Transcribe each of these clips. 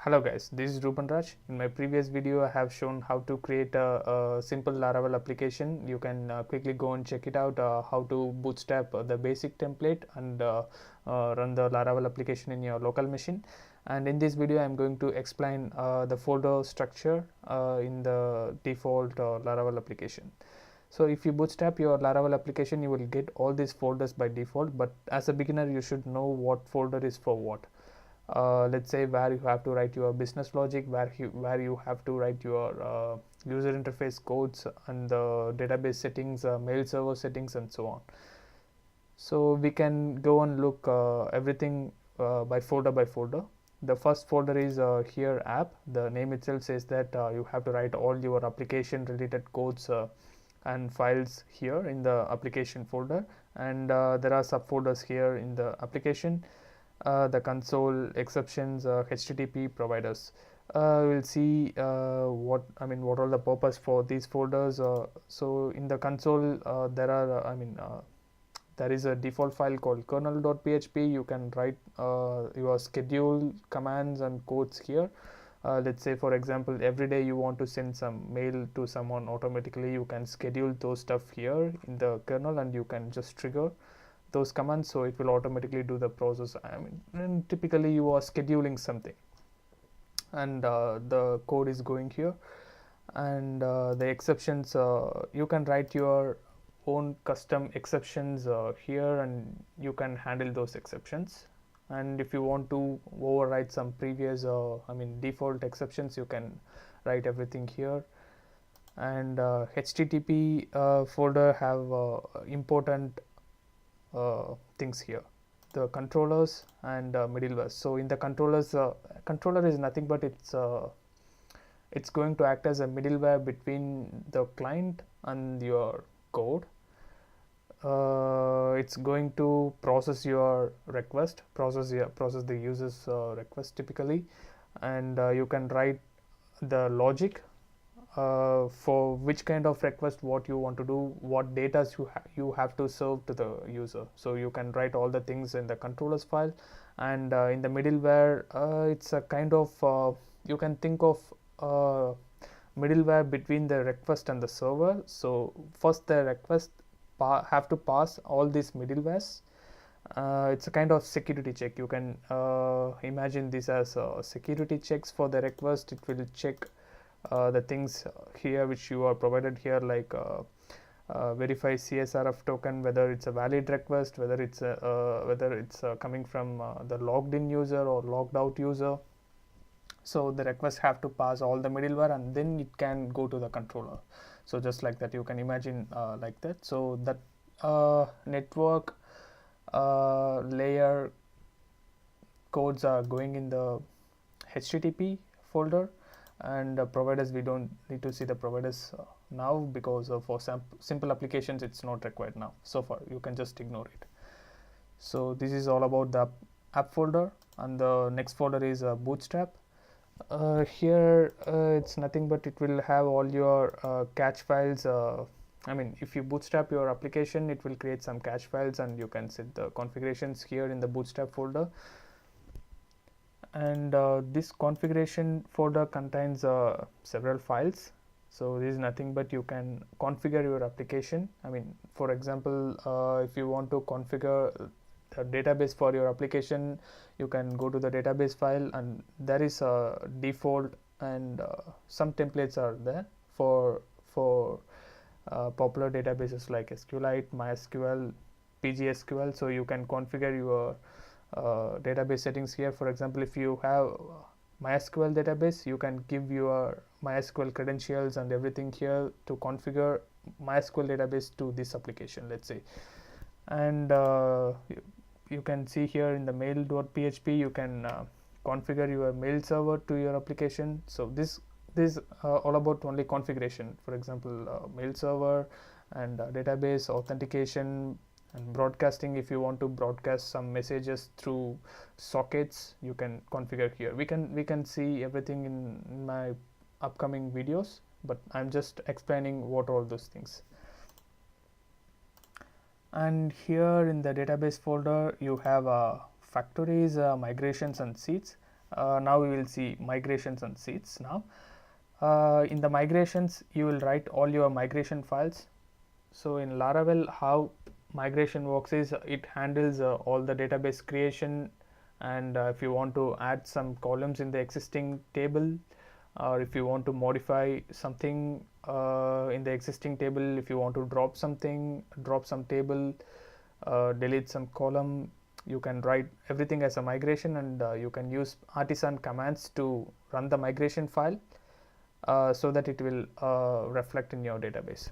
Hello guys, this is Rupan Raj. In my previous video I have shown how to create a simple Laravel application. You can quickly go and check it out, how to bootstrap the basic template and run the Laravel application in your local machine. And in this video I am going to explain the folder structure in the default Laravel application. So if you bootstrap your Laravel application, you will get all these folders by default, but as a beginner you should know what folder is for what. Let's say where you have to write your business logic, where you have to write your user interface codes and the database settings, mail server settings, and so on. So we can go and look everything by folder. The first folder is here app. The name itself says that you have to write all your application related codes and files here in the application folder, and there are subfolders here in the application. The console, exceptions, HTTP providers. We'll see what are the purpose for these folders. So in the console there is a default file called kernel.php. You can write your schedule commands and codes here. Let's say for example every day you want to send some mail to someone automatically, you can schedule those stuff here in the kernel and you can just trigger those commands, so it will automatically do the process. And typically you are scheduling something and the code is going here. And the exceptions, you can write your own custom exceptions here and you can handle those exceptions. And if you want to override some previous default exceptions, you can write everything here. And HTTP folder have important things here, the controllers and middleware. So in the controllers, controller is nothing but it's going to act as a middleware between the client and your code. It's going to process your request, process the user's request typically, and you can write the logic for which kind of request, what you want to do, what data you have to serve to the user. So you can write all the things in the controllers file. And in the middleware, it's a kind of you can think of middleware between the request and the server. So first the request have to pass all these middlewares. It's a kind of security check. You can imagine this as security checks for the request. It will check the things here which you are provided here, like verify CSRF token, whether it's a valid request, whether it's coming from the logged in user or logged out user. So the request have to pass all the middleware and then it can go to the controller. So just like that, you can imagine like that. So that network layer codes are going in the HTTP folder, and providers, we don't need to see the providers now because for simple applications it's not required now. So far you can just ignore it. So this is all about the app folder, and the next folder is bootstrap. Here it's nothing but it will have all your cache files. If you bootstrap your application, it will create some cache files and you can set the configurations here in the bootstrap folder. And this configuration folder contains several files. So this is nothing but you can configure your application. For example, if you want to configure the database for your application, you can go to the database file, and there is a default and some templates are there for popular databases like SQLite, MySQL, PGSQL. So you can configure your database settings here. For example, if you have MySQL database, you can give your MySQL credentials and everything here to configure MySQL database to this application, let's say. And you can see here in the mail.php, you can configure your mail server to your application. So this is all about only configuration. For example, mail server and database authentication and broadcasting. If you want to broadcast some messages through sockets, you can configure here. We can see everything in my upcoming videos, but I'm just explaining what all those things. And here in the database folder you have factories, migrations and seeds. Now we will see migrations and seeds. Now in the migrations you will write all your migration files. So in Laravel, how migration works is it handles all the database creation, and if you want to add some columns in the existing table, or if you want to modify something in the existing table, if you want to drop something, drop some table, delete some column, you can write everything as a migration, and you can use artisan commands to run the migration file so that it will reflect in your database.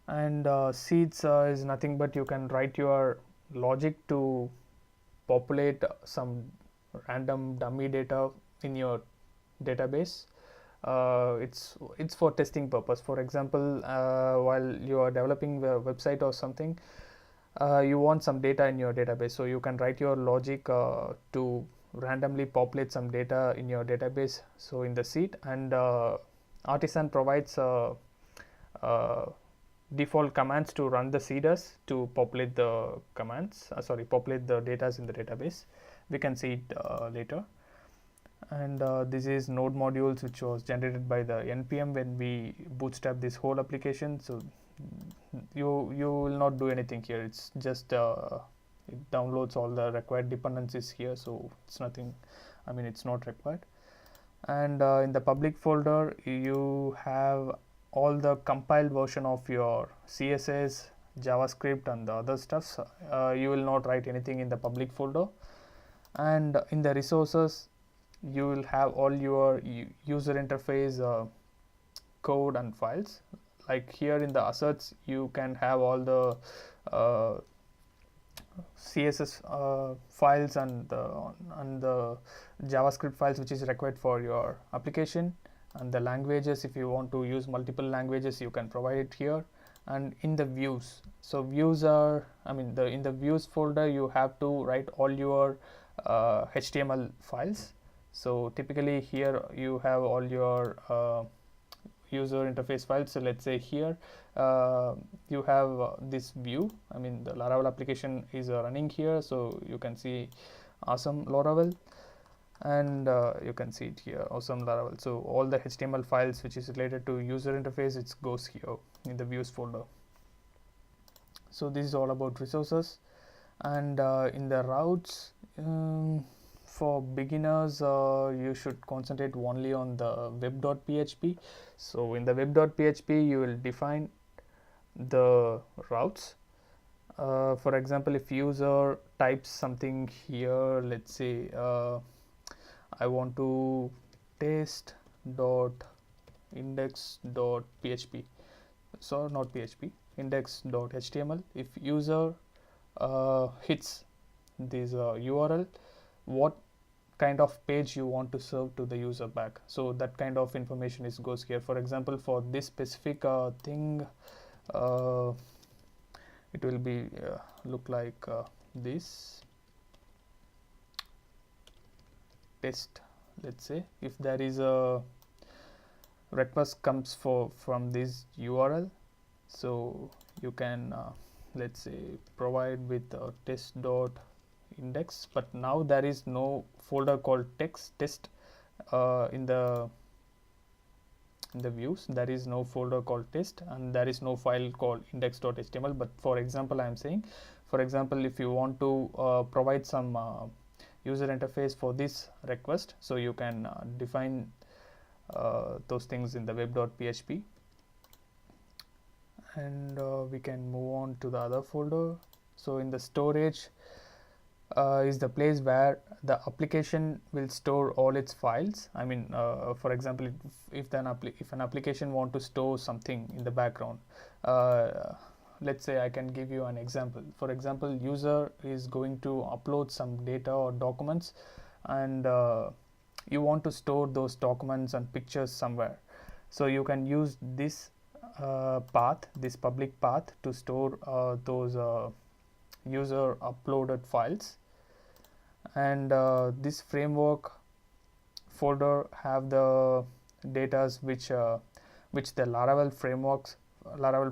And seeds is nothing but you can write your logic to populate some random dummy data in your database. It's for testing purpose. For example, while you are developing a website or something, you want some data in your database, so you can write your logic to randomly populate some data in your database, so in the seed. And artisan provides default commands to run the seeders to populate the commands populate the data in the database. We can see it later. And this is node modules, which was generated by the npm when we bootstrap this whole application. So you will not do anything here, it's just it downloads all the required dependencies here, so it's nothing, I mean it's not required. And in the public folder you have all the compiled version of your CSS, JavaScript and the other stuffs. You will not write anything in the public folder. And in the resources you will have all your user interface code and files. Like here in the assets you can have all the CSS files and the JavaScript files which is required for your application. And the languages, if you want to use multiple languages, you can provide it here. And in the views, so views are, in the views folder you have to write all your HTML files. So typically here you have all your user interface files. So let's say here you have this view, the Laravel application is running here, so you can see awesome Laravel. And you can see it here, awesome Laravel. So all the HTML files which is related to user interface, it goes here in the views folder. So this is all about resources. And in the routes, for beginners you should concentrate only on the web.php. So in the web.php you will define the routes. For example, if user types something here, let's say I want to test dot index dot php, so not php, index dot html. If user hits this URL, what kind of page you want to serve to the user back, so that kind of information goes here. For example, for this specific thing, it will be look like this test. Let's say if there is a request comes from this URL, so you can let's say provide with test dot index, but now there is no folder called test in the views. There is no folder called test, and there is no file called index.html. But for example, I am saying, for example, if you want to provide some user interface for this request, so you can define those things in the web.php. And we can move on to the other folder. So in the storage is the place where the application will store all its files. For example, if an application want to store something in the background, let's say I can give you an example. For example, user is going to upload some data or documents, and you want to store those documents and pictures somewhere. So you can use this path, this public path, to store those user uploaded files. And this framework folder have the data which the Laravel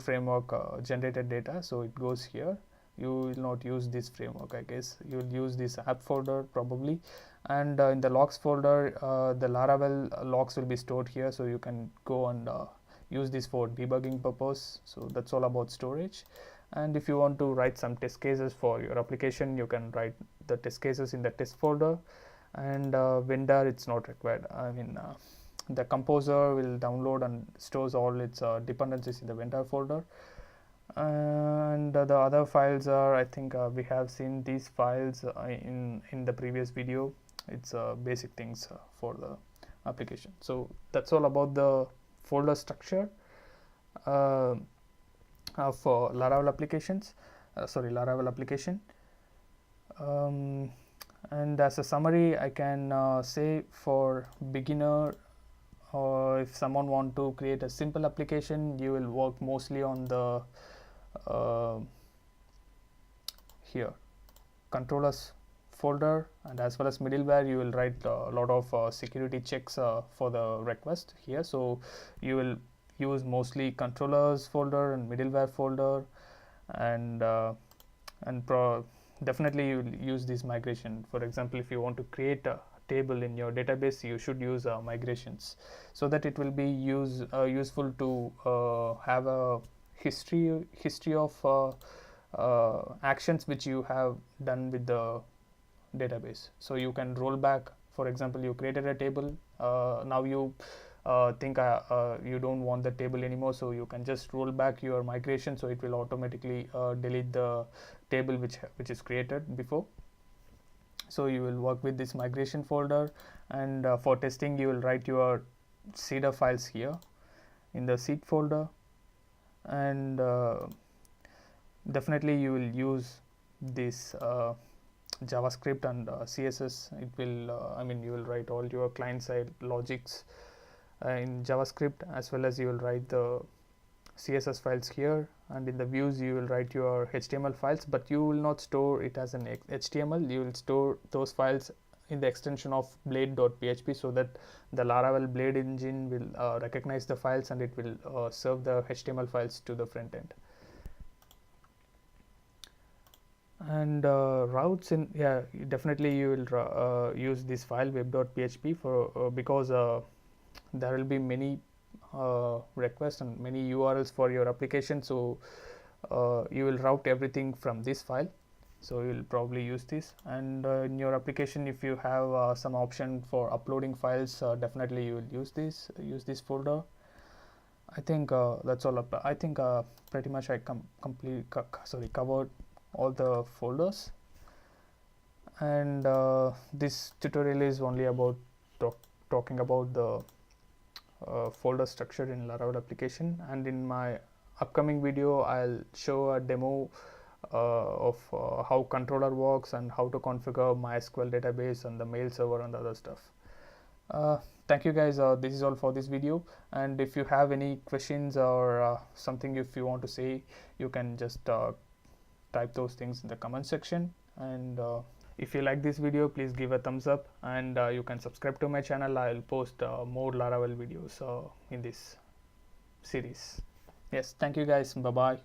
framework generated data, so it goes here. you will not use this framework. I guess you will use this app folder probably, and in the logs folder the Laravel logs will be stored here, so you can go and use this for debugging purpose. So that's all about storage. And if you want to write some test cases for your application, you can write the test cases in the test folder. And vendor, it's not required. I mean the composer will download and stores all its dependencies in the vendor folder. And the other files are, I think we have seen these files in the previous video. It's basic things for the application. So that's all about the folder structure for Laravel applications. Laravel application. And as a summary, I can say for beginner, or if someone want to create a simple application, you will work mostly on the here controllers folder, and as well as middleware you will write a lot of security checks for the request here. So you will use mostly controllers folder and middleware folder, and definitely you will use this migration. For example, if you want to create a table in your database, you should use migrations, so that it will be useful to have a history of actions which you have done with the database. So you can roll back. For example, you created a table, now you think you don't want the table anymore, so you can just roll back your migration, so it will automatically delete the table which is created before. So you will work with this migration folder, and for testing you will write your seeder files here in the seed folder, and definitely you will use this JavaScript and CSS. It will you will write all your client side logics in JavaScript, as well as you will write the CSS files here, and in the views you will write your HTML files, but you will not store it as an HTML. You will store those files in the extension of blade.php, so that the Laravel Blade engine will recognize the files, and it will serve the HTML files to the front end. And routes, in definitely you will use this file web.php for because there will be many requests and many URLs for your application, so you will route everything from this file. So you will probably use this, and in your application, if you have some option for uploading files, definitely you will use this folder. I think that's all. I think pretty much I covered all the folders, and this tutorial is only about talking about the folder structure in Laravel application. And in my upcoming video I'll show a demo of how controller works and how to configure MySQL database and the mail server and other stuff. Thank you guys. This is all for this video, and if you have any questions or something if you want to say, you can just type those things in the comment section. And if you like this video, please give a thumbs up, and you can subscribe to my channel. I'll post more Laravel videos in this series. Yes, thank you guys. Bye bye.